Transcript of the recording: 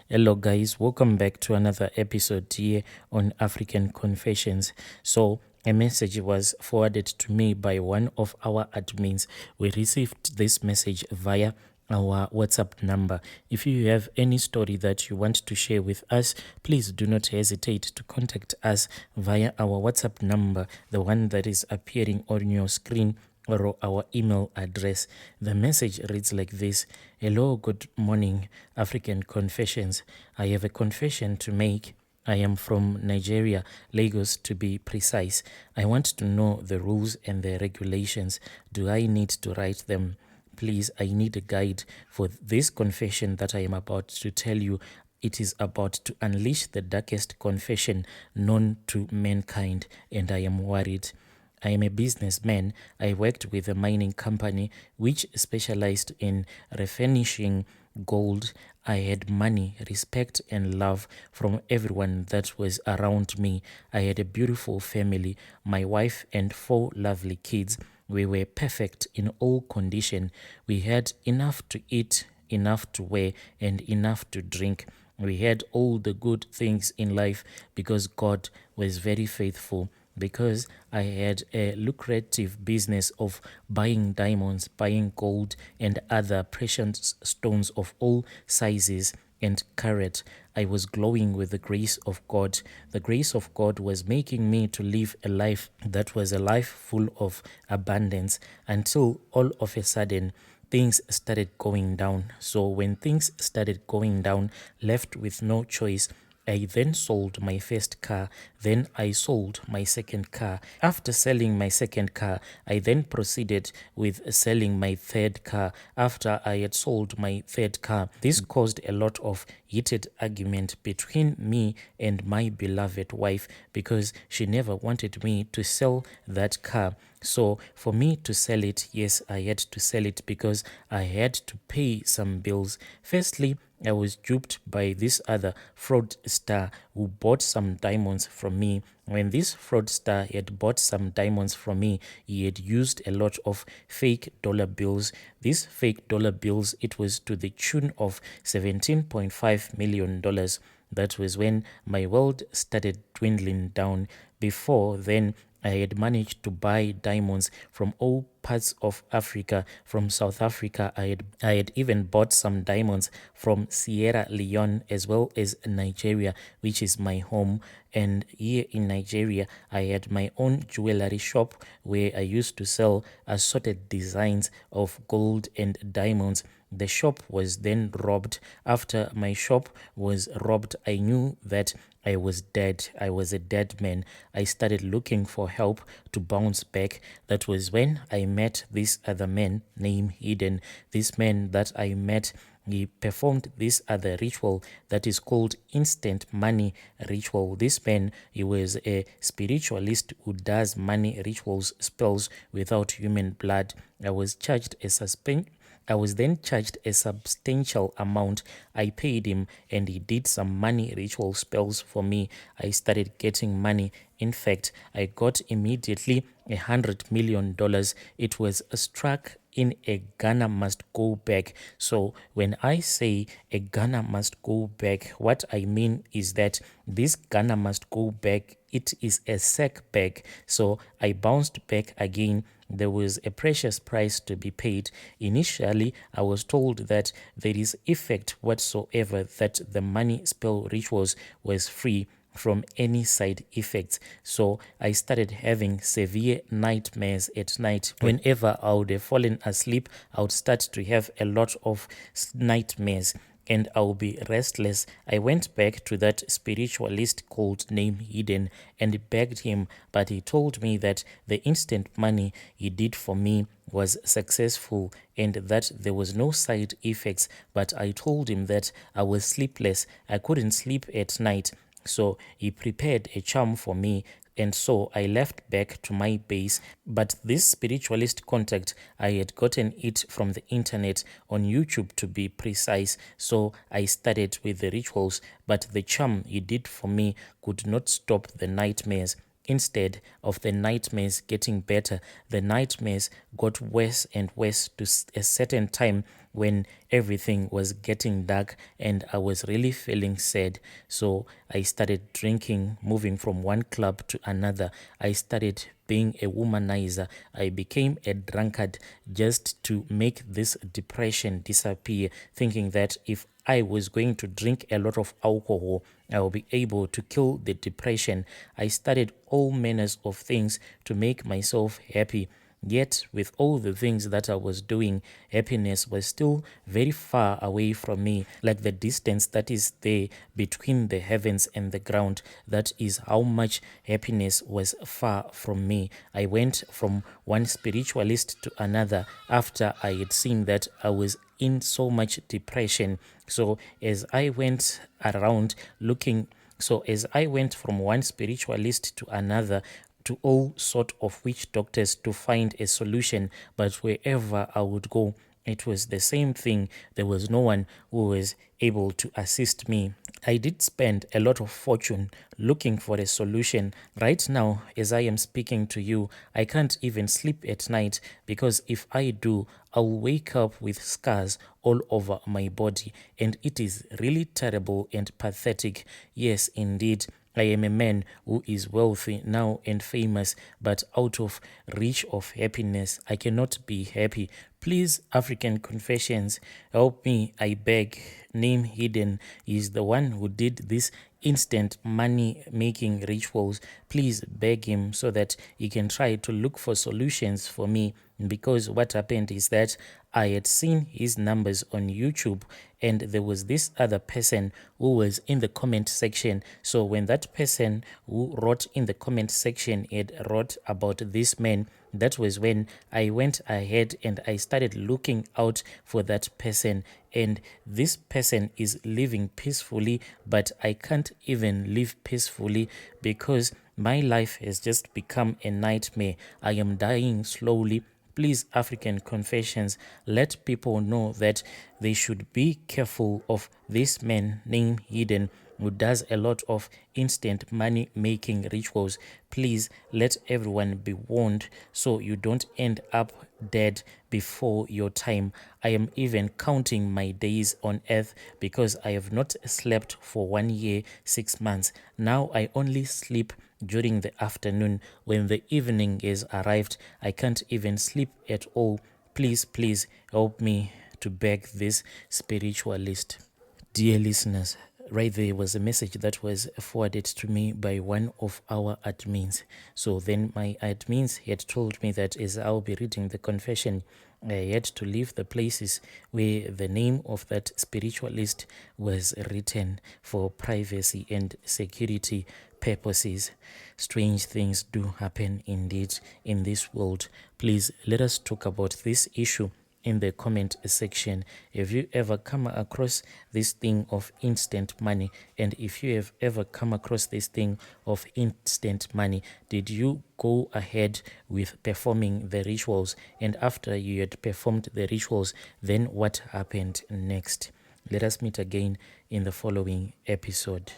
Hello, guys. Welcome back to another episode here on African Confessions. So, a message was forwarded to me by one of our admins. We received this message via our WhatsApp number. If you have any story that you want to share with us, please do not hesitate to contact us via our WhatsApp number, the one that is appearing on your screen, or our email address. The message reads like this: Hello, good morning, African Confessions. I have a confession to make. I am from Nigeria, Lagos to be precise. I want to know the rules and the regulations. Do I need to write them? Please, I need a guide for this confession that I am about to tell you. It is about to unleash the darkest confession known to mankind, and I am worried. I am a businessman. I worked with a mining company which specialized in refinishing gold. I had money, respect, and love from everyone that was around me. I had a beautiful family, my wife, and 4 lovely kids. We were perfect in all condition. We had enough to eat, enough to wear, and enough to drink. We had all the good things in life because God was very faithful. Because I had a lucrative business of buying diamonds, buying gold, and other precious stones of all sizes and carat. I was glowing with the grace of God. The grace of God was making me to live a life that was a life full of abundance, until all of a sudden things started going down. So when things started going down, left with no choice, I then sold my first car. Then I sold my second car. After selling my second car, I then proceeded with selling my third car. After I had sold my third car, this caused a lot of heated argument between me and my beloved wife, because she never wanted me to sell that car. So for me to sell it, yes, I had to sell it because I had to pay some bills. Firstly, I was duped by this other fraudster who bought some diamonds from me. When this fraudster had bought some diamonds from me, he had used a lot of fake dollar bills. These fake dollar bills, it was to the tune of $17.5 million. That was when my world started dwindling down. Before then, I had managed to buy diamonds from all parts of Africa. From South Africa, I had even bought some diamonds from Sierra Leone, as well as Nigeria, which is my home. And here in Nigeria, I had my own jewelry shop where I used to sell assorted designs of gold and diamonds. The shop was then robbed. After my shop was robbed, I knew that I was dead. I was a dead man. I started looking for help to bounce back. That was when I met this other man named Eden. This man that I met, he performed this other ritual that is called instant money ritual. This man, he was a spiritualist who does money rituals, spells without human blood. I was then charged a substantial amount. I paid him and he did some money ritual spells for me. I started getting money. In fact, I got immediately $100 million. It was struck in a Ghana must go back. So when I say a Ghana must go back, what I mean is that this Ghana must go back, it is a sack bag. So I bounced back again. There was a precious price to be paid. Initially, I was told that there is effect whatsoever, that the money spell rituals was free from any side effects. So I started having severe nightmares at night. Whenever I would have fallen asleep, I would start to have a lot of nightmares and I'll be restless. I went back to that spiritualist called name Eden and begged him, but he told me that the instant money he did for me was successful and that there was no side effects. But I told him that I was sleepless. I couldn't sleep at night. So he prepared a charm for me, and so I left back to my base. But this spiritualist contact, I had gotten it from the internet, on YouTube to be precise. So I started with the rituals, but the charm he did for me could not stop the nightmares. instead of the nightmares getting better, the nightmares got worse and worse to a certain time when everything was getting dark and I was really feeling sad. So I started drinking, moving from one club to another. I started being a womanizer. I became a drunkard just to make this depression disappear, thinking that if I was going to drink a lot of alcohol, I will be able to kill the depression. I started all manners of things to make myself happy. Yet, with all the things that I was doing, happiness was still very far away from me, like the distance that is there between the heavens and the ground. That is how much happiness was far from me. I went from one spiritualist to another after I had seen that I was in so much depression. So, as I went around looking, as I went from one spiritualist to another, to all sort of witch doctors to find a solution, but wherever I would go, it was the same thing. There was no one who was able to assist me. I did spend a lot of fortune looking for a solution. Right now, as I am speaking to you, I can't even sleep at night because if I do, I'll wake up with scars all over my body, and it is really terrible and pathetic. Yes, indeed. I am a man who is wealthy now and famous, but out of reach of happiness. I cannot be happy. Please, African Confessions, help me, I beg. Name Hidden is the one who did this instant money making rituals. Please beg him so that he can try to look for solutions for me, because what happened is that I had seen his numbers on YouTube and there was this other person who was in the comment section. So when that person who wrote in the comment section had wrote about this man, that was when I went ahead and I started looking out for that person. And this person is living peacefully, but I can't even live peacefully because my life has just become a nightmare. I am dying slowly. Please, African Confessions, let people know that they should be careful of this man named Hidden who does a lot of instant money making rituals. Please let everyone be warned so you don't end up dead before your time. I am even counting my days on earth because I have not slept for 1 year, 6 months. Now I only sleep during the afternoon. When the evening is arrived, I can't even sleep at all. Please, please help me to beg this spiritualist. Dear listeners, right there was a message that was forwarded to me by one of our admins. So then my admins had told me that as I'll be reading the confession, I had to leave the places where the name of that spiritualist was written for privacy and security purposes. Strange things do happen indeed in this world. Please let us talk about this issue in the comment section. Have you ever come across this thing of instant money? And if you have ever come across this thing of instant money, did you go ahead with performing the rituals? And after you had performed the rituals, then what happened next? Let us meet again in the following episode.